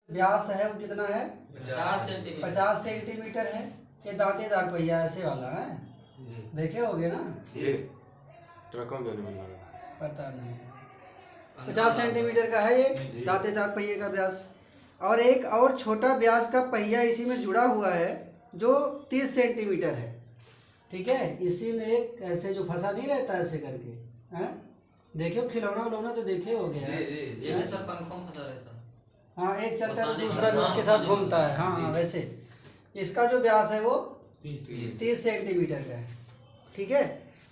व्यास है वो कितना है? 50 सेंटीमीटर है। ये दांतेदार पहिया ऐसे वाला है, देखे होगे ना? पता नहीं, 50 सेंटीमीटर का है ये दांतेदार पहिए का व्यास। और एक और छोटा व्यास का पहिया इसी में जुड़ा हुआ है जो 30 सेंटीमीटर है। ठीक है, इसी में एक ऐसे जो फंसा नहीं रहता ऐसे करके, हैं? देखियो खिलौना उलौना तो देखे हो गया है, जैसे सर पंखों में फंसा रहता है। हाँ, एक चलता है दूसरा भी उसके साथ घूमता है। हाँ, वैसे इसका जो व्यास है वो 30 सेंटीमीटर का है। ठीक है,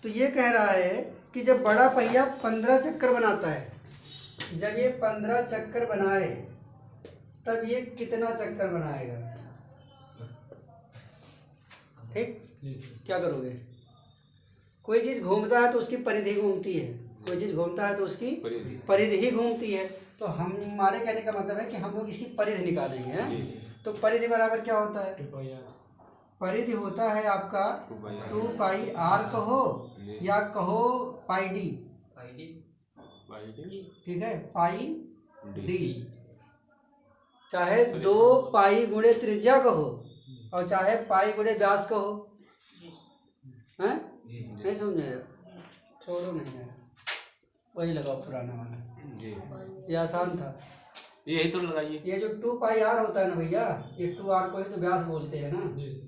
तो ये कह रहा है कि जब बड़ा पहिया 15 चक्कर बनाता है, जब ये 15 चक्कर बनाए तब ये कितना चक्कर बनाएगा? ठीक, क्या करोगे? कोई चीज घूमता है तो उसकी परिधि घूमती है, कोई चीज घूमता है तो उसकी परिधि ही घूमती है। तो हमारे कहने का मतलब है कि हम लोग इसकी परिधि निकालेंगे, हैं? तो परिधि बराबर क्या होता है? परिधि होता है आपका 2 पाई आर कहो या कहो पाई डी। ठीक है, पाई डी, चाहे 2 पाई गुणे त्रिज्या कहो और चाहे पाई गुणे व्यास कहो। हैं? नहीं समझे? छोड़ो, नहीं है, वही लगाओ पुराना वाला, ये आसान था। यही तो लगाइए। ये जो 2 पाई आर होता है ना भैया, ये 2 आर को ही तो व्यास बोलते हैं ना,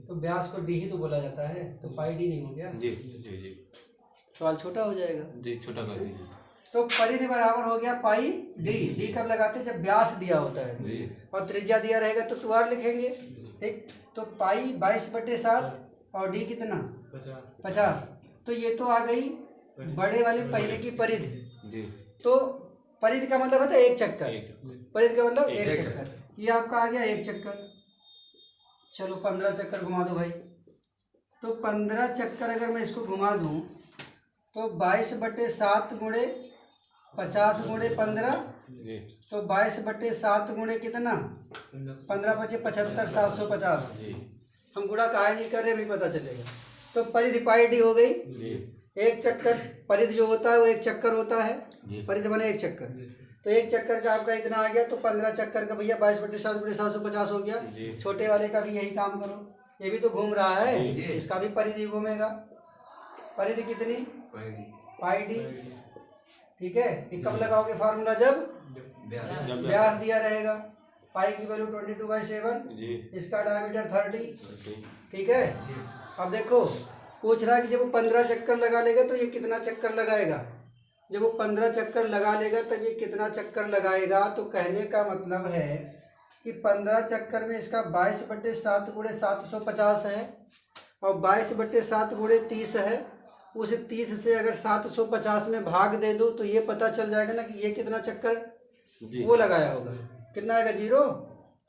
तो व्यास को डी ही तो बोला जाता है, तो पाई डी नहीं हो गया? जी जी जी, सवाल छोटा हो जाएगा जी, छोटा कर दीजिए। तो परिधि बराबर हो गया पाई डी। डी कब लगाते हैं? जब व्यास दिया होता है और त्रिज्या दिया रहेगा तो 2 आर लिखेंगे। ठीक, तो पाई 22/7 और डी कितना? 50। तो ये तो आ गई बड़े वाले पहिए की परिधि। तो परिधि का मतलब होता है एक चक्कर, परिधि का मतलब एक चक्कर। ये आपका आ गया एक चक्कर। चलो 15 चक्कर घुमा दो भाई। तो 15 चक्कर अगर मैं इसको घुमा दूं तो 22/7 गुणे 50 गुणे 15, तो 22/7 गुणे कितना? 15 × 5 = 75, 750। हम गुणा काहे नहीं कर रहे, अभी पता चलेगा। तो परिधि पाई डी हो गई। एक चक्कर परिधि जो होता है वो एक चक्कर होता है, परिधि बने एक चक्कर। तो एक चक्कर का आपका इतना आ गया, तो 15 चक्कर का भैया 22/7 गुणे 750 हो गया। छोटे वाले का भी यही काम करो, ये भी तो घूम रहा है, इसका भी परिधि घूमेगा। परिधि कितनी? पाई डी। ठीक है, ये कब लगाओगे फार्मूला? जब व्यास दिया रहेगा। पाई की वैल्यू 22/7, इसका डायमीटर 30। ठीक है, अब देखो पूछ रहा है कि जब वो 15 चक्कर लगा लेगा तो ये कितना चक्कर लगाएगा? जब वो 15 चक्कर लगा लेगा तब ये कितना चक्कर लगाएगा? तो कहने का मतलब है कि 15 चक्कर में इसका 22/7 गुणे 750 है और 22/7 गुणे 30 है। उस 30 से अगर 750 में भाग दे दो तो ये पता चल जाएगा ना कि ये कितना चक्कर वो लगाया होगा। कितना आएगा? 0।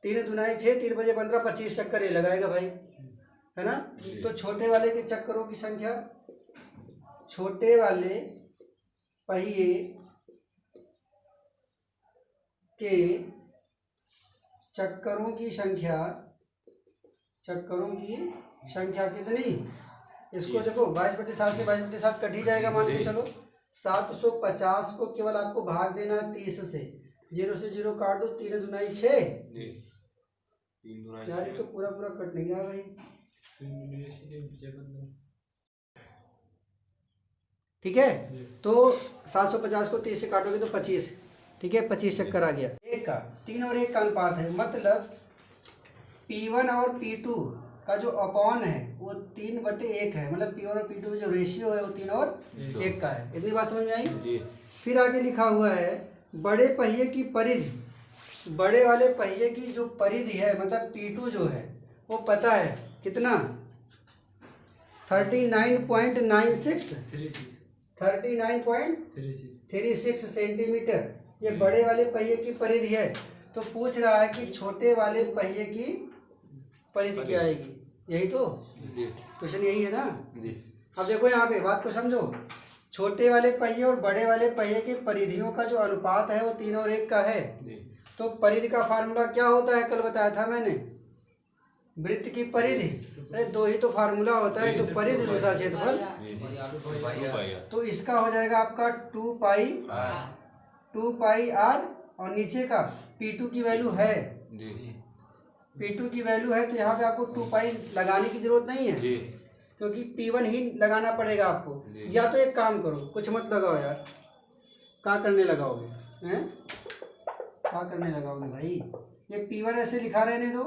3 दूनाई 6, 3 बजे 15, 25 चक्कर ये लगाएगा भाई, है ना? तो छोटे वाले के चक्करों की संख्या, छोटे वाले पहिए के चक्करों की संख्या कितनी? इसको देखो 22/7 से 22/7 कट ही जाएगा, मान के चलो। 750 को केवल आपको भाग देना है 30 से, 0 से 0 काट दो, 3 दूनाई 6। यार ये तो पूरा कट नहीं गया भाई। ठीक है, तो 750 को 30 से काटोगे तो 25। ठीक है, 25 चक्कर आ गया। एक का 3 और 1 का अनुपात है, मतलब P1 और P2 का जो अपॉन है वो 3/1 है, मतलब P1 और P2 में जो रेशियो है वो 3 और 1 का है। इतनी बात समझ में आई? फिर आगे लिखा हुआ है बड़े पहिए की परिधि। बड़े वाले पहिए की जो परिधि है, मतलब P2 जो है वो पता है कितना? 39.36 सेंटीमीटर ये बड़े वाले पहिए की परिधि है। तो पूछ रहा है कि छोटे वाले पहिए की परिधि क्या आएगी? यही तो क्वेश्चन यही है ना? अब देखो यहाँ पे बात को समझो। छोटे वाले पहिए और बड़े वाले पहिए की परिधियों का जो अनुपात है वो 3 और 1 का है। तो परिधि का फार्मूला क्या होता है? कल बताया था मैंने, वृत्त की परिधि। अरे 2 ही तो फार्मूला होता है, तो परिधि तथा क्षेत्रफल। तो इसका हो जाएगा आपका 2 पाई आर और नीचे का P2 की वैल्यू है जी P2 की वैल्यू है तो यहाँ पे आपको 2 पाई लगाने की जरूरत नहीं है, जी क्योंकि P1 ही लगाना पड़ेगा आपको। जी। या तो एक काम करो, कुछ मत लगाओ यार, क्या करने लगाओगे हैं, क्या करने लगाओगे भाई, ये P1 ऐसे लिखा रहने दो,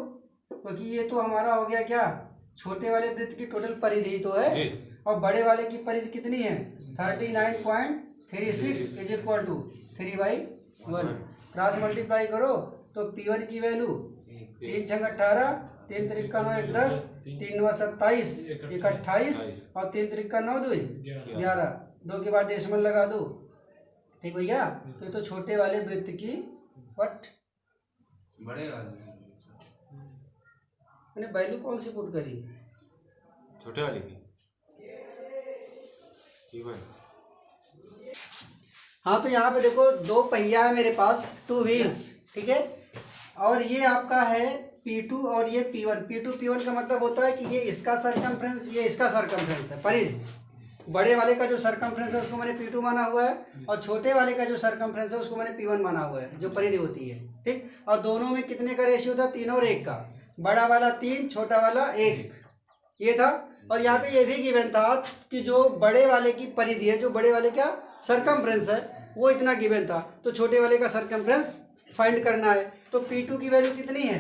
क्योंकि ये तो हमारा हो गया क्या, छोटे वाले वृत्त की टोटल परिधि तो है, जी। और बड़े वाले की परिधि कितनी है 39.36 is equal to 3/1। Cross multiply करो तो P1 की वैल्यू 3 छंग 18, 3 त्रिका 9 1 10, 3 9 27, 1 28 और 3 त्रिका 9 2 11, 2 के बाद डेसिमल लगा दो। ठीक भैया, तो ये तो छोटे वाले वृत्त की वट बड़े वाले मैंने वैल्यू कौन सी पुट करी, छोटे वाले की ठीक है। हाँ तो यहाँ पे देखो 2 पहिया है मेरे पास, 2 व्हील्स, ठीक है, और ये आपका है P2 और ये P1। P2 P1 का मतलब होता है कि ये इसका सरकमफ्रेंस, ये इसका सरकमफ्रेंस है, परिधि। बड़े वाले का जो सरकमफ्रेंस है उसको मैंने P2 माना हुआ है, और छोटे वाले का जो सरकमफ्रेंस है उसको मैंने P1 माना हुआ है, जो परिधि होती है। ठीक, और दोनों में कितने का रेशियो था, 3 और 1 का, बड़ा वाला 3, छोटा वाला 1, ये था। और यहाँ पे ये भी गिवन था कि जो बड़े वाले की परिधि है, जो बड़े वाले का सरकमफ्रेंस है वो इतना गिवन था, तो छोटे वाले का सरकमफ्रेंस फाइंड करना है। तो P2 की वैल्यू कितनी है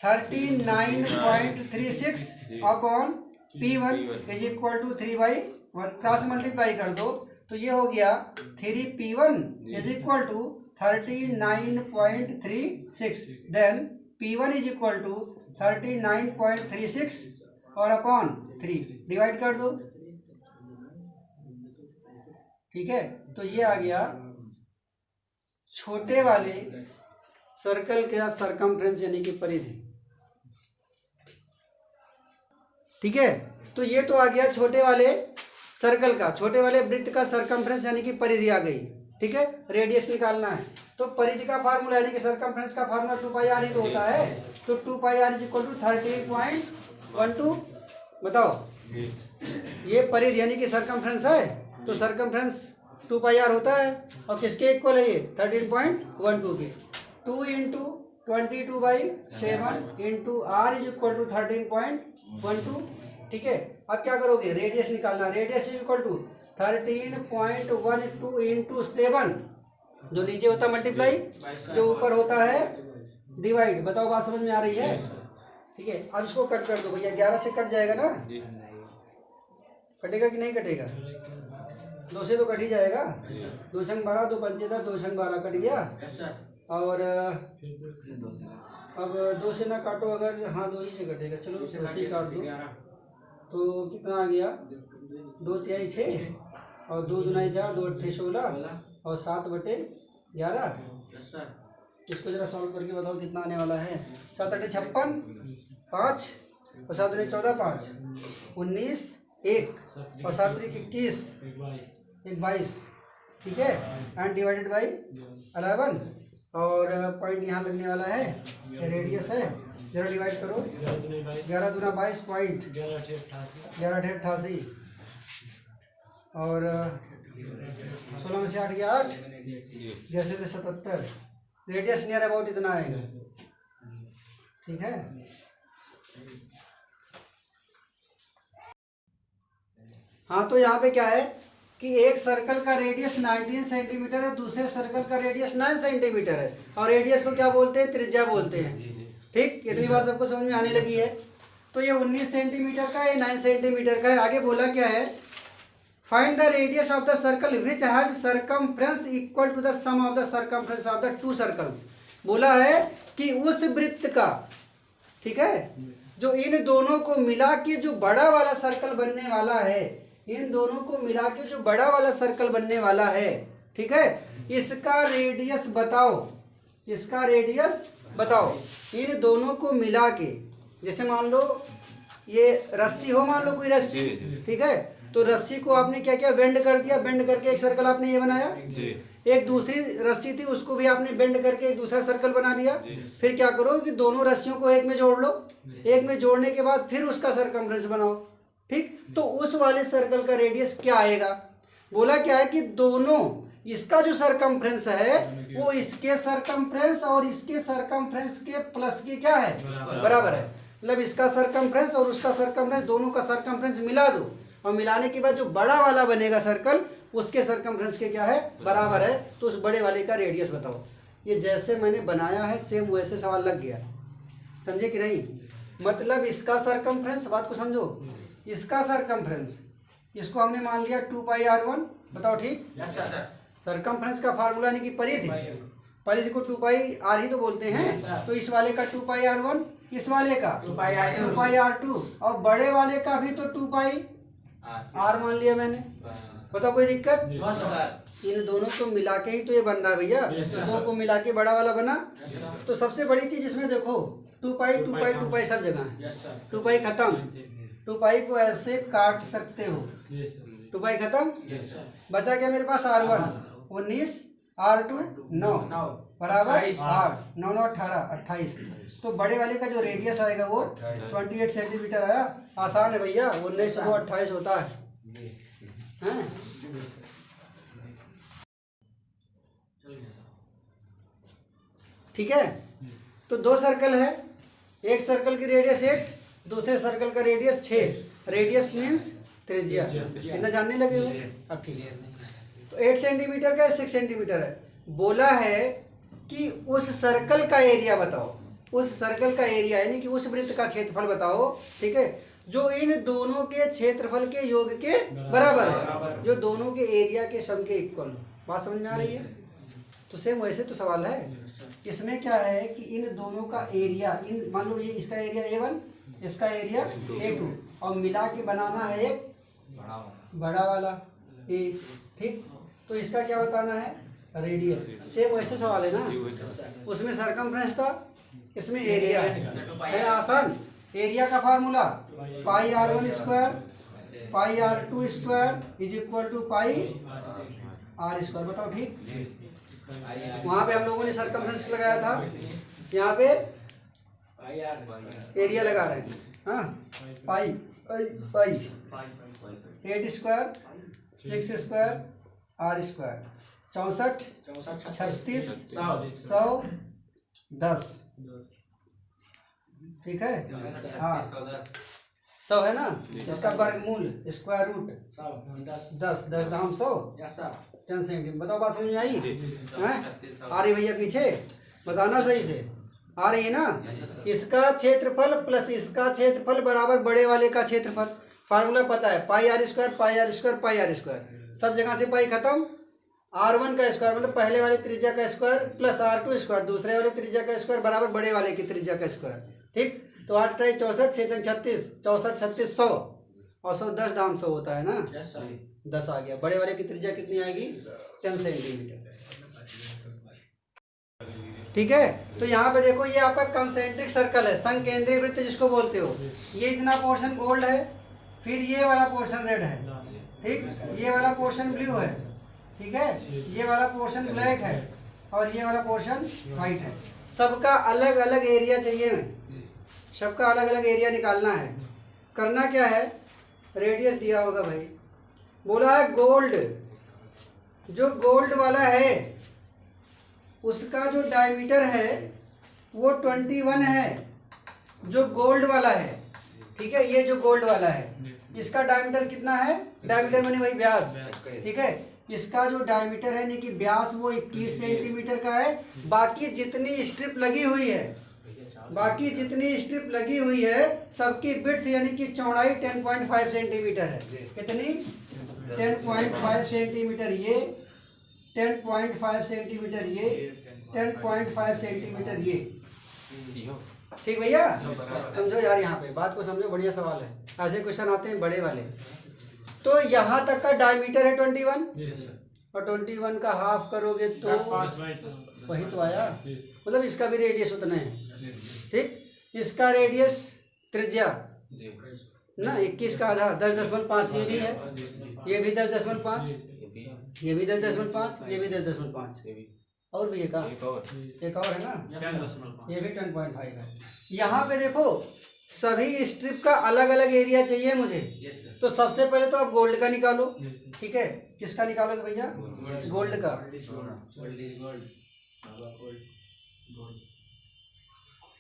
39.36 upon P1 is equal to 3/1। Cross multiply कर दो तो ये हो गया 3P1 is equal to 39.36, then P1 is equal to 39.36 और अपॉन 3 डिवाइड कर दो। ठीक है, तो ये आ गया छोटे वाले सर्कल का सरकमफ्रेंस यानी कि परिधि। ठीक है, तो ये तो आ गया छोटे वाले सर्कल का, छोटे वाले वृत्त का सरकमफ्रेंस यानी कि परिधि आ गई। ठीक है, रेडियस निकालना है तो परिधि का फार्मूला यानी कि सरकमफ्रेंस का फार्मूला 2πr ही तो होता है, तो 2πr इज इक्वल टू 13.12। बताओ, ये परिधि यानी कि सरकमफ्रेंस है, तो सरकमफ्रेंस 2πr होता है, और किसके इक्वल है ये 13.12 के। 2 into 22/7 into r is equal to 13.12। ठीक है, अब क्या करोगे, रेडियस निकालना, radius is equal to 13.12 into 7, जो नीचे होता है मल्टीप्लाई, जो ऊपर होता है डिवाइड। बताओ बात समझ में आ रही है। ठीक है, अब इसको कट कर दो भैया, 11 से कट जाएगा ना, कटेगा कि नहीं कटेगा, 2 से तो कट ही जाएगा, 2 छंग 12, 2 पंचे 10, 2 छंग 12 कट गया। और अब 2 से ना काटो अगर, हाँ 2 ही से कटेगा, चलो 2 से ही काट दो, तो कितना आ गया 2 तिहाई 6 और 2 दुनाई 4, 2 अट्ठे 16 और 7/11। इसको जरा सॉल्व करके बताओ कितना आने वाला है। 7 अट्ठे 56, 5 और 7 दुनी 14, 5 19, 1 और 7 त्रिक 21, 22। ठीक है, एंड डिवाइडेड बाई 11, और पॉइंट यहाँ लगने वाला है, ये रेडियस है, जरा डिवाइड करो, 11 दूना 22 पॉइंट 11/88 और 16 में से 8 गया 8, जैसे थे 77। रेडियस नियर अबाउट इतना आएगा। ठीक है, हाँ तो यहाँ पे क्या है कि एक सर्कल का रेडियस 19 सेंटीमीटर है, दूसरे सर्कल का रेडियस 9 सेंटीमीटर है, और रेडियस को क्या बोलते हैं, त्रिज्या बोलते हैं। ठीक, इतनी बात सबको समझ में आने लगी है। तो ये 19 सेंटीमीटर का है, 9 सेंटीमीटर का है। आगे बोला क्या है, find the radius of the circle which has circumference equal to the sum of the circumference of the 2 circles. बोला है कि उस वृत्त का, ठीक है, जो इन दोनों को मिला के जो बड़ा वाला सर्कल बनने वाला है, इन दोनों को मिला के जो बड़ा वाला सर्कल बनने वाला है, ठीक है, इसका रेडियस बताओ, इसका रेडियस बताओ। इन दोनों को मिला के, जैसे मान लो ये रस्सी हो, मान लो कोई रस्सी, ठीक है, तो रस्सी को आपने क्या किया, बेंड कर दिया, बेंड करके एक सर्कल आपने ये बनाया। एक दूसरी रस्सी थी, उसको भी आपने बेंड करके एक दूसरा सर्कल बना दिया। फिर क्या करो कि दोनों रस्सियों को एक में जोड़ लो, एक में जोड़ने के बाद फिर उसका सरकमफ्रेंस बनाओ। ठीक, तो उस वाले सर्कल का रेडियस क्या आएगा, बोला क्या है कि दोनों इसका जो सरकमफ्रेंस है वो इसके सरकमफ्रेंस और इसके सरकमफ्रेंस के प्लस के क्या है, बराबर है। मतलब इसका सरकमफ्रेंस और उसका सरकमफ्रेंस, दोनों का सरकमफ्रेंस मिला दो और मिलाने के बाद जो बड़ा वाला बनेगा सर्कल उसके सरकमफ्रेंस के क्या है, बराबर है। तो उस बड़े वाले का रेडियस बताओ। ये जैसे मैंने बनाया है सेम वैसे सवाल लग गया, समझे कि नहीं। मतलब इसका सरकमफ्रेंस, बात को समझो, इसका सरकमफ्रेंस इसको हमने मान लिया 2πr1, बताओ ठीक। सरकमफ्रेंस का फार्मूला यानी कि परिधि, परिधि को 2πr ही तो बोलते हैं। तो इस वाले का 2πr1, इस वाले का 2πr2 और बड़े वाले का भी तो 2πr मान लिया मैंने। बताओ कोई दिक्कत? इन दोनों को मिला के ही तो ये बन रहा है भैया, दो को मिला के बड़ा वाला बना। तो सबसे बड़ी चीज इसमें देखो 2π सब जगह है, 2π खत्म, 2π को ऐसे काट सकते हो, 2π खत्म, बचा क्या मेरे पास r1 19, r2 9 बराबर r 9 9 18 28। तो बड़े वाले का जो रेडियस आएगा वो 28 सेंटीमीटर आया। आसान है भैया, 19 9 28 होता है, हैं? ठीक है। तो दो सर्कल है, एक सर्कल की रेडियस 8, दूसरे सर्कल का रेडियस 6। रेडियस मीन्स त्रिज्या, इतना जानने लगे हो अब, ठीक है। तो 8 सेंटीमीटर का 6 सेंटीमीटर है। बोला है कि उस सर्कल का एरिया बताओ, उस सर्कल का एरिया यानी कि उस वृत्त का क्षेत्रफल बताओ, ठीक है, जो इन दोनों के क्षेत्रफल के योग के बराबर है, जो दोनों के एरिया के सम के इक्वल हो। बात समझ में आ रही है? तो सेम वैसे तो सवाल है। इसमें क्या है कि इन दोनों का एरिया, इन मान लो ये इसका एरिया A1, इसका एरिया A2 और मिला के बनाना है एक बड़ा वाला A, ठीक। तो इसका क्या बताना है, रेडियस। सेम वैसे सवाल है ना, उसमें सरकमफ्रेंस था, इसमें एरिया है। आसान। एरिया का formula πr1 square πr2 square is equal to πr square. बताओ ठीक। वहां पे हम लोगों ने सरकमफ्रेंस लगाया था, यहाँ पे एरिया लगा रहे हैं। हाँ, पाई 8 स्क्वायर 6 स्क्वायर r स्क्वायर 64 36 100 10, ठीक है। हाँ 100 है ना, इसका वर्गमूल स्क्वायर रूट 10 10 दाम 100 10 सेंटीमीटर। बताओ बात समझ में आई हैं? आ रही भैया पीछे, बताना सही से, आ रही है ना। इसका क्षेत्रफल प्लस इसका क्षेत्रफल बराबर बड़े वाले का क्षेत्रफल। फार्मूला पता है, πr square πr square πr square, सब जगह से पाई खत्म। r1 का स्क्वायर मतलब पहले वाले त्रिज्या का स्क्वायर प्लस r2 स्क्वायर दूसरे वाले त्रिज्या का स्क्वायर बराबर बड़े वाले की त्रिज्या का स्क्वायर, ठीक। तो 8 × 64 6 × 36 64 36 100 और 100 10 दाम 100 होता है ना, 10 आ गया। बड़े वाले की त्रिज्या कितनी आएगी, 10 सेंटीमीटर, ठीक है। तो यहाँ पे देखो ये आपका कंसेंट्रिक सर्कल है, संकेंद्रीय वृत्त जिसको बोलते हो। ये इतना पोर्शन गोल्ड है, फिर ये वाला पोर्शन रेड है, ठीक, ये वाला पोर्शन ब्लू है, ठीक है, ये वाला पोर्शन ब्लैक है और ये वाला पोर्शन वाइट है। सबका अलग अलग एरिया चाहिए हमें, सबका अलग अलग एरिया निकालना है। करना क्या है, रेडियस दिया होगा भाई, बोला है गोल्ड, जो गोल्ड वाला है उसका जो डायमीटर है वो 21 है, जो गोल्ड वाला है, ठीक है। ये जो गोल्ड वाला है इसका डायमीटर कितना है, डायमीटर माने वही व्यास, ठीक है। इसका जो डायमीटर है यानी कि व्यास वो 21 सेंटीमीटर का है। बाकी जितनी स्ट्रिप लगी हुई है, बाकी जितनी स्ट्रिप लगी हुई है सबकी विड्थ यानी कि चौड़ाई 10.5 सेंटीमीटर है। कितनी, 10.5 सेंटीमीटर ये, 10.5 सेंटीमीटर ये, 10.5 सेंटीमीटर ये, ठीक भैया। समझो यार, यहाँ पे बात को समझो, बढ़िया सवाल है, ऐसे क्वेश्चन आते हैं बड़े वाले। तो यहाँ तक का डायमीटर है 21 और 21 का हाफ करोगे तो वही तो आया, मतलब इसका भी रेडियस उतना है, ठीक। इसका रेडियस त्रिज्या ना 21 का आधा 10.5, ये भी है, ये भी 10.5, ये भी 10.5, ये भी 10.5 और भी एक और है ना, ये भी 10.5 है। यहाँ पे देखो सभी स्ट्रिप का अलग अलग एरिया चाहिए मुझे। Yes sir. तो सबसे पहले तो आप गोल्ड का निकालो, ठीक है। किसका निकालोगे भैया? गोल्ड का। Gold is gold Baba, gold gold.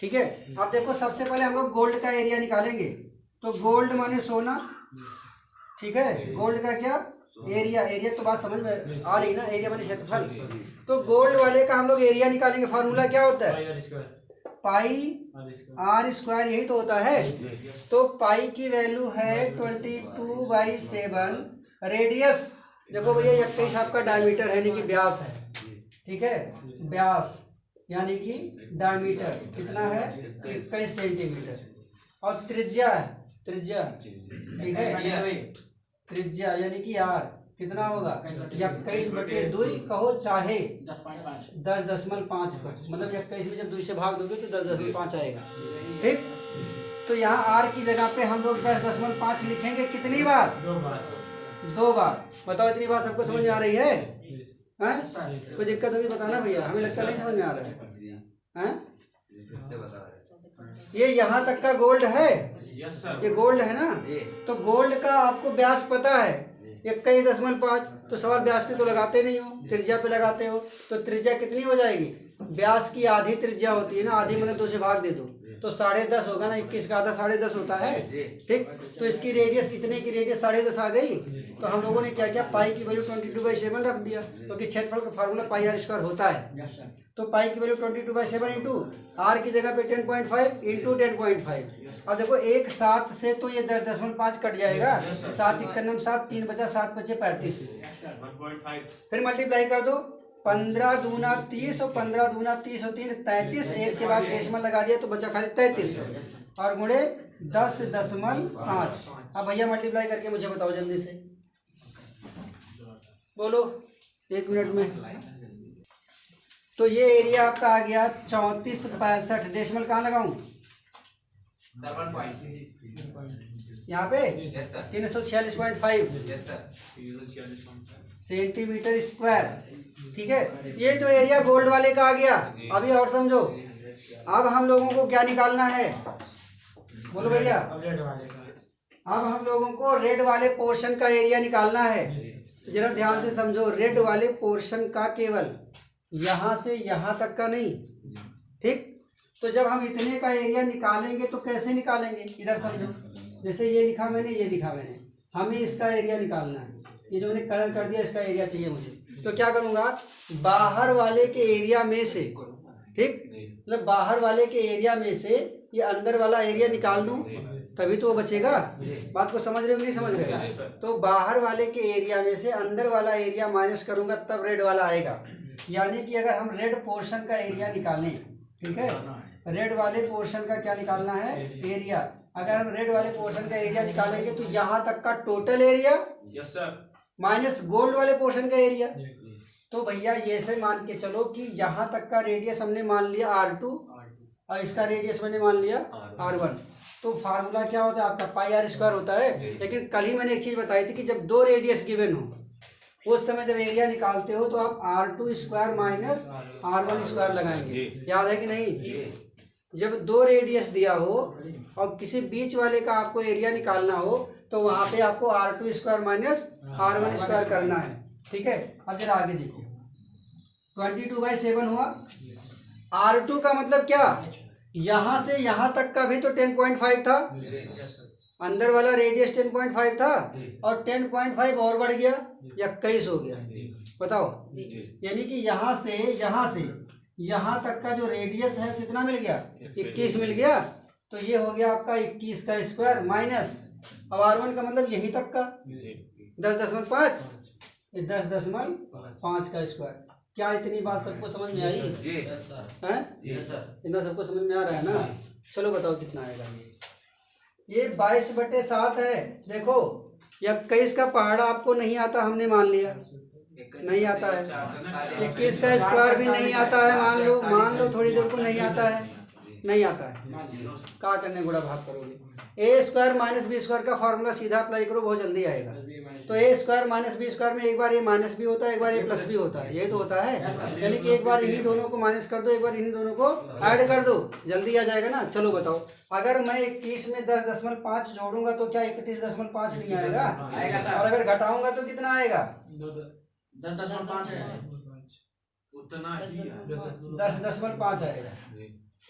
ठीक है, अब देखो सबसे पहले हम लोग गोल्ड का एरिया निकालेंगे। तो गोल्ड माने सोना, ठीक है। गोल्ड का क्या एरिया? एरिया तो बात समझ में आ रही ना, एरिया माने क्षेत्रफल। तो गोल्ड वाले का हम लोग एरिया निकालेंगे। फार्मूला क्या होता है? पाई आर स्क्वायर, यही तो होता है। तो पाई की वैल्यू है 22/7। रेडियस देखो भैया 21 आपका डायमीटर है, यानी कि व्यास है, ठीक है। व्यास यानी कि डायमीटर कितना है? 21 सेंटीमीटर। और त्रिज्या है, त्रिज्या, ठीक है। त्रिज्या यानी कि आर कितना होगा? 21/2 कहो चाहे 10.5 को, मतलब 21 में जब 2 से भाग दोगे तो 10.5 आएगा, ठीक। तो यहाँ आर की जगह पे हम लोग 10.5 लिखेंगे। कितनी बार? 2 बार। बताओ इतनी बात सबको समझ में आ रही है? हैं? कोई दिक्कत होगी बताना भैया, हमें लगता नहीं समझ में आ रहा है। हैं? ये यहाँ तक का गोल्ड है, ये गोल्ड है ना। तो गोल्ड का आपको व्यास पता है 21.5। तो सवाल व्यास पे तो लगाते नहीं हो, त्रिज्या पे लगाते हो। तो त्रिज्या कितनी हो जाएगी? व्यास की आधी त्रिज्या होती है ना, आधी मतलब 2 से भाग दे दो तो 10.5 होगा ना। 21 का आधा 10.5 होता है, ठीक। तो इसकी रेडियस, इतने की रेडियस 10.5 आ गई। तो हम लोगों ने क्या किया? पाई की वैल्यू 22/7 रख दिया, क्योंकि क्षेत्रफल का फार्मूला पाई आर स्क्वायर होता है। तो पाई की वैल्यू 22/7 इंटू आर की जगह पे 10.5 इंटू 10.5। अब देखो 1 7 से तो ये 10.5 कट जाएगा। 7 × 7 3 बचा, 7 बचे 35। फिर मल्टीप्लाई कर दो, 15 दूना 30 और 15 दूना 30 और 3 33। 1 के बाद डेसिमल लगा दिया तो बचा खाली 33 और गुणे 10.5। अब भैया मल्टीप्लाई करके मुझे बताओ जल्दी से, बोलो 1 मिनट में। तो ये एरिया आपका आ गया 3465। डेसिमल कहाँ लगाऊं? 7 पॉइंट। यहाँ पे yes sir. 346.5 yes sir. Centimetre square, ठीक है। ये तो एरिया गोल्ड वाले का आ गया। अभी और समझो, अब हम लोगों को क्या निकालना है? बोलो भैया। अब हम लोगों को रेड वाले पोर्शन का एरिया निकालना है। तो जरा ध्यान से समझो, रेड वाले पोर्शन का केवल यहाँ से यहाँ तक का नहीं, ठीक। तो जब हम इतने का एरिया निकालेंगे तो कैसे निकालेंगे? इधर समझो, जैसे ये लिखा मैंने, ये लिखा मैंने, हमें इसका एरिया निकालना है। ये जो मैंने कलर कर दिया इसका एरिया चाहिए मुझे। तो क्या करूँगा? बाहर वाले के एरिया में से, ठीक, मतलब बाहर वाले के एरिया में से ये अंदर वाला एरिया निकाल दूं, तभी तो वो बचेगा। बात को समझ रहे हो नहीं समझ रहे? तो बाहर वाले के एरिया में से अंदर वाला एरिया माइनस करूंगा तब रेड वाला आएगा। यानी कि अगर हम रेड पोर्शन का एरिया निकालें, ठीक है, रेड वाले पोर्शन का क्या निकालना है? एरिया। अगर हम रेड वाले पोर्शन का एरिया निकालेंगे तो यहाँ तक का टोटल एरिया माइनस गोल्ड वाले पोर्शन का एरिया। तो भैया ये से मान के चलो कि यहाँ तक का रेडियस हमने मान लिया R2 और इसका रेडियस मैंने मान लिया R1। तो फार्मूला क्या होता है आपका? पाई आर स्क्वायर होता है। लेकिन कल ही मैंने एक चीज़ बताई थी कि जब 2 रेडियस गिवन हो उस समय जब एरिया निकालते हो तो आप R2 square minus R1 square लगाएंगे। याद है कि नहीं? जब 2 रेडियस दिया हो और किसी बीच वाले का आपको एरिया निकालना हो तो वहाँ पे आपको R2 square minus R1 square करना है, ठीक है। अब जरा आगे देखो, 22/7 हुआ। R2 का मतलब क्या? यहाँ से यहाँ तक का भी तो 10.5 था, अंदर वाला रेडियस 10.5 था और 10.5 और बढ़ गया, 21 हो गया। बताओ, यानी कि यहाँ से यहाँ तक का जो रेडियस है कितना मिल गया? 21 मिल गया। तो ये हो गया आपका 21 का स्क्वायर माइनस, अब R1 का मतलब यही तक का 10.5, 10.5 का स्क्वायर। क्या इतनी बात सबको समझ में आई है? इतना सबको समझ में आ रहा है ना? चलो बताओ कितना आएगा? ये 22/7 है। देखो 21 का पहाड़ा आपको नहीं आता, हमने मान लिया नहीं आता है। 21 का स्क्वायर भी नहीं आता है, मान लो थोड़ी देर को नहीं आता है। नहीं आता है, क्या करने गुणा भाग करोगे। ए स्क्वायर माइनस बी स्क्वायर का फॉर्मूला सीधा अप्लाई करो, बहुत जल्दी आएगा। तो ए स्क्वायर माइनस बी स्क्वायर में एक बार ए माइनस बी होता है, एक बार ए प्लस बी होता है, यही तो होता है। यानी कि एक बार इन्हीं दोनों को माइनस कर दो, एक बार इन्हीं दोनों को ऐड कर दो, जल्दी आ जाएगा ना। चलो बताओ, अगर मैं 21 में 10.5 जोड़ूंगा तो क्या 31.5 नहीं आएगा? और अगर घटाऊंगा तो कितना आएगा? 10.5 आएगा।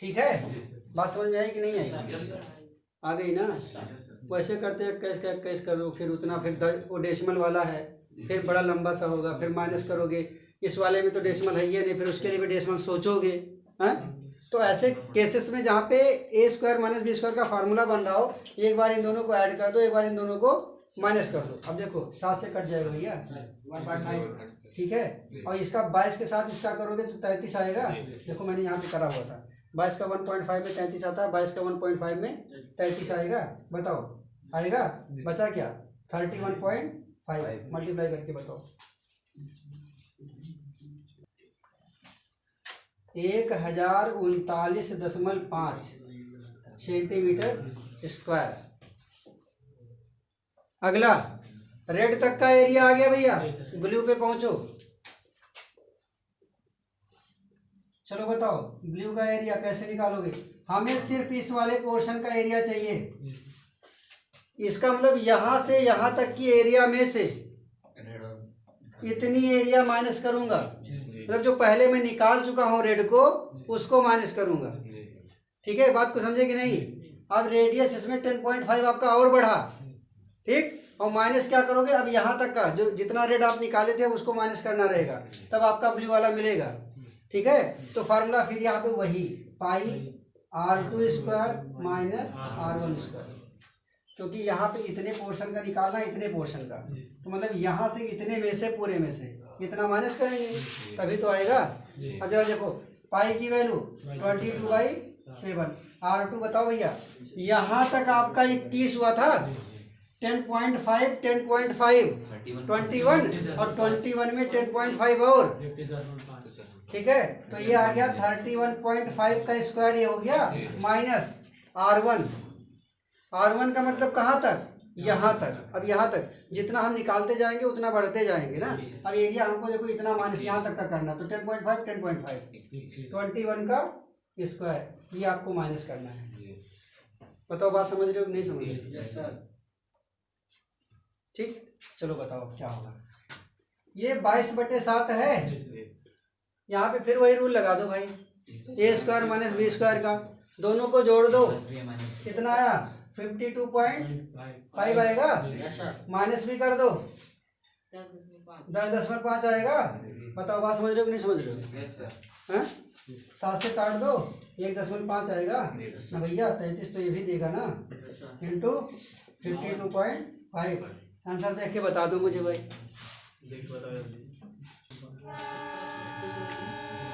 ठीक है, बात समझ में आई कि नहीं आई? आ गई ना। वैसे करते हैं, कैश करो, फिर उतना, फिर वो डेसिमल वाला है, फिर बड़ा लंबा सा होगा, फिर माइनस करोगे। इस वाले में तो डेसिमल है ही नहीं, फिर उसके लिए भी डेसिमल सोचोगे। हैं? तो ऐसे केसेस में जहाँ पे ए स्क्वायर माइनस बी स्क्वायर का फार्मूला बन रहा हो, एक बार इन दोनों को ऐड कर दो, एक बार इन दोनों को माइनस कर दो। अब देखो 7 से कट जाएगा भैया, 1.5। ठीक है। और इसका 22 के साथ इसका करोगे तो 33 आएगा। देखो मैंने यहाँ पे करा हुआ था, 22 का 1.5 में 33 आता है, 22 का 1.5 में 33 आएगा। बताओ आएगा? बचा क्या? 31.5 मल्टीप्लाई करके बताओ। 1039.5 सेंटीमीटर स्क्वायर। अगला रेड तक का एरिया आ गया भैया, ब्लू पे पहुंचो। चलो बताओ ब्लू का एरिया कैसे निकालोगे? हमें सिर्फ इस वाले पोर्शन का एरिया चाहिए। इसका मतलब यहां से यहां तक की एरिया में से इतनी एरिया माइनस करूंगा, मतलब जो पहले मैं निकाल चुका हूं रेड को, उसको माइनस करूंगा। ठीक है, बात को समझे कि नहीं? अब रेडियस इसमें 10.5 आपका और बढ़ा, ठीक, और माइनस क्या करोगे? अब यहाँ तक का जो जितना रेड आप निकाले थे उसको माइनस करना रहेगा, तब आपका ब्लू वाला मिलेगा। ठीक है, तो फार्मूला फिर यहाँ पे वही पाई r2 square minus r1 square, क्योंकि यहाँ पे इतने पोर्शन का निकालना है, इतने पोर्शन का, तो मतलब यहाँ से इतने में से, पूरे में से इतना माइनस करेंगे तभी तो आएगा। अब जरा देखो, पाई की वैल्यू 22/7, r2 बताओ भैया, यहाँ तक आपका 21 हुआ था, 10.5 10.5 21 और 21 में 10.5 और, ठीक है, तो ये आ गया 31.5 का स्क्वायर, ये हो गया माइनस r1। r1 का मतलब कहाँ तक? यहाँ तक। अब यहाँ तक जितना हम निकालते जाएंगे उतना बढ़ते जाएंगे ना। अब एरिया हमको देखो इतना माइनस यहाँ तक का करना, तो 10.5 21 का स्क्वायर, ये आपको माइनस करना है। बताओ बात समझ रहे हो कि नहीं समझ रहे? ठीक, चलो बताओ क्या होगा। ये 22/7 है, यहाँ पे फिर वही रूल लगा दो भाई, ए स्क्वायर माइनस बी स्क्वायर का, दोनों को जोड़ दो, कितना आया? 52.5 आएगा, माइनस भी कर दो 10.5 आएगा। बताओ बात समझ रहे हो कि नहीं समझ रहे हो? 7 से काट दो, 1.5 आएगा ना भैया, 33 तो ये भी देगा ना, इंटू 52.5। आंसर देख के बता दो मुझे भाई।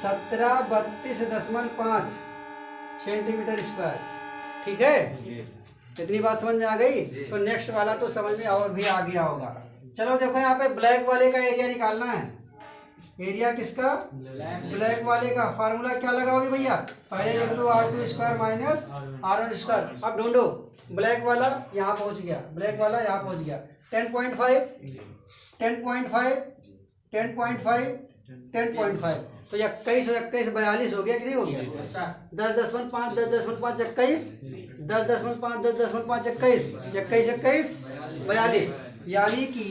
1732.5 सेंटीमीटर स्क्वायर। ठीक है, इतनी बात समझ में आ गई? तो नेक्स्ट वाला तो समझ में और भी आ गया होगा। चलो देखो, यहाँ पे ब्लैक वाले का एरिया निकालना है। एरिया किसका? ब्लैक वाले का। फार्मूला क्या लगाओगे भैया? पहले लिख दो r2 square minus r1 square. अब ढूंढो, ब्लैक वाला यहाँ पहुँच गया, ब्लैक वाला यहाँ पहुँच गया, 10.5 तो 21 और 21 42 हो गया कि नहीं हो गया? 10.5 10.5 21 10.5 10.5 21 21 42, यानी कि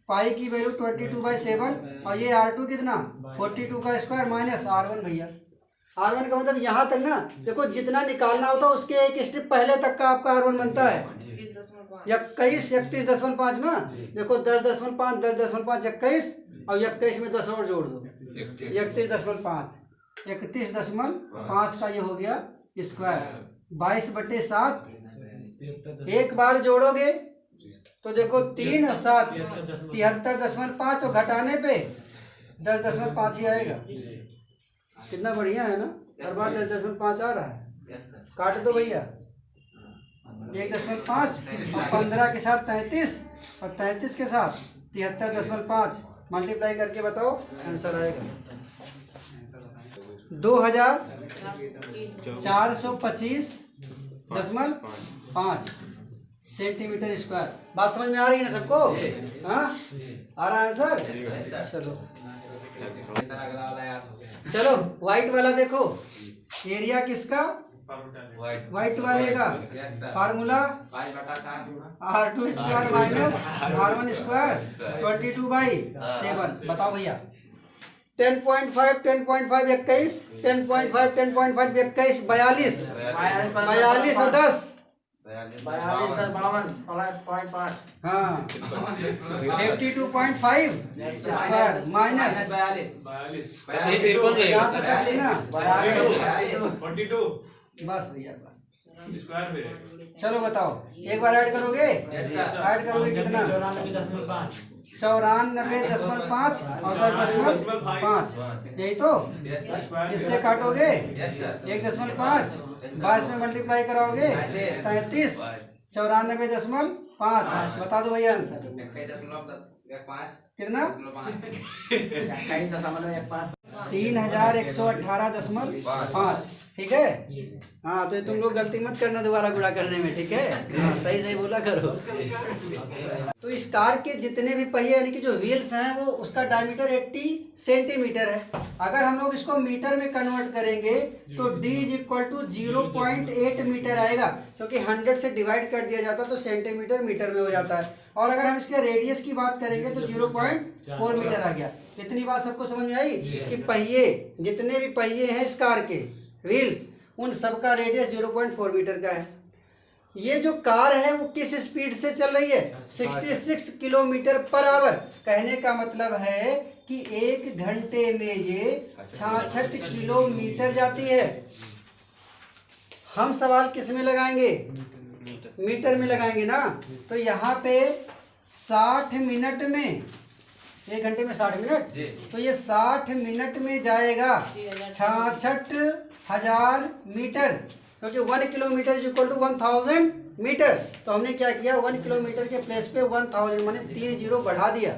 पाई की वैल्यू 22/7 और ये r2 कितना? 42 का स्क्वायर माइनस r1 भैया। r1 का मतलब यहाँ तक ना, देखो जितना निकालना होता है उसके एक स्टेप पहले तक का आपका r1 बनता है। 31.5 ना, देखो 10.5 21 और 21 में 10 और जोड़ दो, 31.5 का ये हो गया स्क्वायर। 22/7 एक बार जोड़ोगे तो देखो 3 और 7 73.5 और घटाने पे 10.5 ही आएगा। कितना बढ़िया है ना, हर बार 10.5 आ रहा है। काट दो भैया, 1.5 और 15 के साथ 33 और 33 के साथ 73.5 मल्टीप्लाई करके बताओ, आंसर आएगा। 2425.5 सेंटीमीटर स्क्वायर। बात समझ में आ रही है ना सबको? हाँ, आ रहा है सर? चलो सर अगला वाला याद हो गया। चलो व्हाइट वाला देखो, एरिया किसका? व्हाइट वाले का formula R2 square minus R1 square 22/7। बताओ भैया 10.5 10.5 21 10.5 10.5 21 42 42 और 10 हाँ 82.5 स्क्वायर माइनस यहाँ तक कर लेना। बस भैया बस। चलो बताओ एक बार ऐड करोगे? ऐड करोगे कितना? 94.5 और 10.5 यही तो। इससे काटोगे 1.5 22 में मल्टीप्लाई कराओगे 33 94.5। बता दो भैया आंसर कितना? 3118.5। ठीक है हाँ, तो तुम लोग गलती मत करना दोबारा गुणा करने में, ठीक है हाँ, सही सही बोला करो। तो इस कार के जितने भी पहिए यानी कि जो व्हील्स हैं वो उसका डायमीटर 80 सेंटीमीटर है। अगर हम लोग इसको मीटर में कन्वर्ट करेंगे तो D = 0.8 मीटर आएगा, क्योंकि 100 से डिवाइड कर दिया जाता है तो सेंटीमीटर मीटर में हो जाता है। और अगर हम इसके रेडियस की बात करेंगे तो 0.4 मीटर आ गया। इतनी बात सबको समझ में आई कि पहिए जितने भी पहिए हैं इस कार के व्हील्स उन सबका रेडियस 0.4 मीटर का है। ये जो कार है वो किस स्पीड से चल रही है? 66 किलोमीटर पर आवर। कहने का मतलब है कि 1 घंटे में ये 66 किलोमीटर जाती है। हम सवाल किस में लगाएंगे? मीटर में लगाएंगे ना। तो यहाँ पे 60 मिनट में, 1 घंटे में 60 मिनट, तो ये 60 मिनट में जाएगा 66,000 मीटर, क्योंकि 1 किलोमीटर = 1000 मीटर। तो हमने क्या किया, 1 किलोमीटर के प्लेस पे 1000 माने 3 जीरो बढ़ा दिया।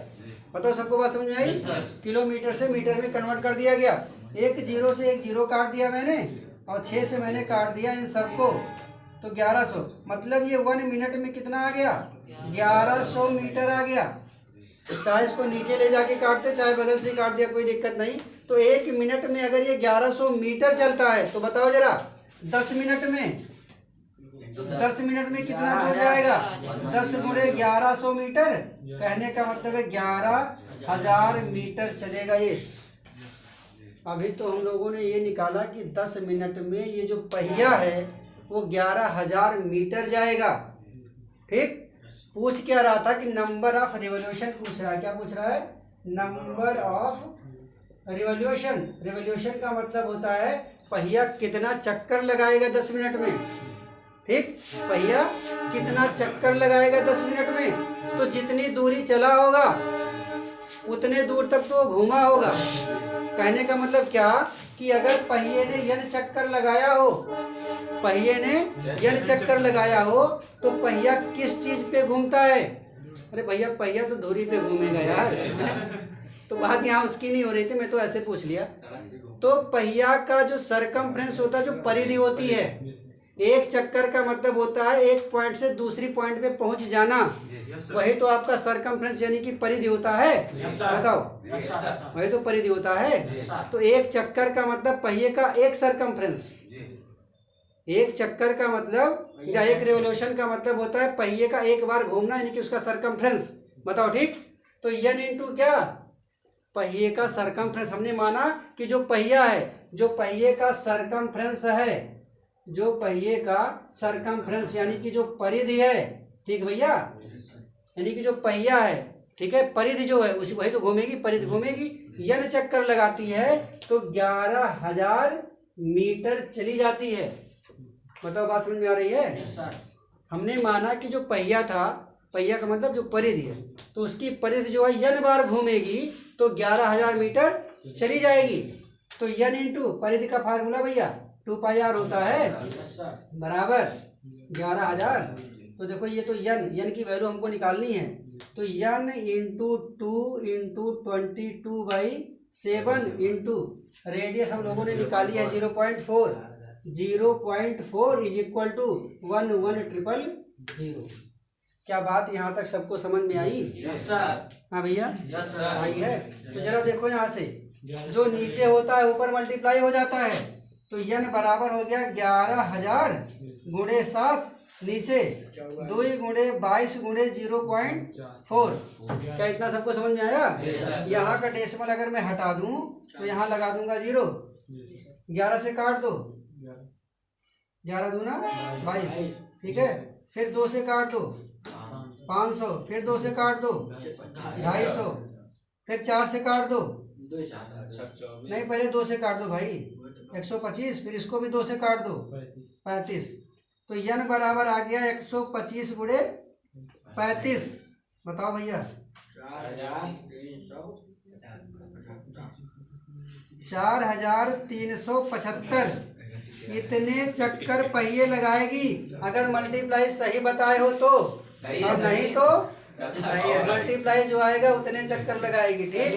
बताओ सबको बात समझ में आई? किलोमीटर से मीटर में कन्वर्ट कर दिया गया। 1 जीरो से 1 जीरो काट दिया मैंने और 6 से मैंने काट दिया इन सबको, तो 1100। मतलब ये 1 मिनट में कितना आ गया? 1100 मीटर आ गया। चाहे इसको नीचे ले जाके काटते चाहे बगल से काट दिया, कोई दिक्कत नहीं। तो 1 मिनट में अगर ये 1100 मीटर चलता है तो बताओ जरा 10 मिनट में, 10 मिनट में कितना दूर जाएगा? 10 गुणे 1100 मीटर। कहने का मतलब है 11,000 मीटर चलेगा ये। अभी तो हम लोगों ने ये निकाला कि 10 मिनट में ये जो पहिया है वो 11,000 मीटर जाएगा। ठीक, पूछ क्या रहा था कि नंबर ऑफ रिवॉल्यूशन पूछ रहा है। क्या पूछ रहा है? Number of revolution. रिवॉल्यूशन का मतलब होता है पहिया कितना चक्कर लगाएगा 10 मिनट में। ठीक, पहिया कितना चक्कर लगाएगा 10 मिनट में। तो जितनी दूरी चला होगा उतने दूर तक तो घूमा होगा। कहने का मतलब क्या कि अगर पहिए ने n चक्कर लगाया हो, पहिए ने n चक्कर लगाया हो तो पहिया किस चीज पे घूमता है? अरे भैया पहिया तो धुरी पे घूमेगा यार। तो बात यहाँ उसकी नहीं हो रही थी, मैं तो ऐसे पूछ लिया। तो पहिया का जो सरकमफ्रेंस होता है, जो परिधि होती है, एक चक्कर का मतलब होता है एक पॉइंट से दूसरी पॉइंट पे पहुंच जाना। वही तो आपका सरकमफ्रेंस यानी कि परिधि होता है। बताओ, वही तो परिधि होता है। तो एक चक्कर का मतलब पहिए का एक सरकमफ्रेंस, एक चक्कर का मतलब या एक रिवॉल्यूशन का मतलब होता है पहिए का एक बार घूमना, यानी कि उसका सरकमफ्रेंस। बताओ ठीक। तो n इंटू क्या? पहिए का सरकमफ्रेंस। हमने माना कि जो पहिया है, जो पहिए का सरकमफ्रेंस है, जो पहिए का सरकमफ्रेंस यानी कि जो परिधि है, ठीक भैया, यानी कि जो पहिया है, ठीक है, परिधि जो है उसी वही तो घूमेगी, परिधि घूमेगी। n चक्कर लगाती है तो 11,000 मीटर चली जाती है। बताओ बात समझ में आ रही है? हमने माना कि जो पहिया था, पहिया का मतलब जो परिधि है, तो उसकी परिधि जो है n बार घूमेगी तो 11,000 मीटर चली जाएगी। तो n इंटू परिधि का फार्मूला भैया 2πr होता है, बराबर 11,000। तो देखो ये तो n की वैल्यू हमको निकालनी है। तो n into 2 into 22/7 7 into radius हम लोगों ने निकाली है 0.4, 0.4 इज इक्वल टू 11,000। क्या बात यहाँ तक सबको समझ में आई? Yes sir. हाँ भैया यस सर। आई है। तो जरा देखो यहाँ से जो नीचे होता है ऊपर मल्टीप्लाई हो जाता है, तो यन बराबर हो गया 11,000 गुणे 7 नीचे 2 गुणे 22 गुणे 0.4। क्या इतना सबको समझ में आया? यहाँ का डेसिमल अगर मैं हटा दूं तो यहाँ लगा दूंगा 0, 11 से काट दो, 11 दूना 22, ठीक है। फिर 2 से काट दो 500, फिर 2 से काट दो 250, फिर 4 से काट दो, नहीं पहले 2 से काट दो भाई 125, फिर इसको भी 2 से काट दो 35। तो यन बराबर आ गया 125 गुणे 35। बताओ भैया 4,375 इतने चक्कर पहिए लगाएगी अगर मल्टीप्लाई सही बताए हो तो, और नहीं तो मल्टीप्लाई जो आएगा उतने चक्कर लगाएगी, ठीक।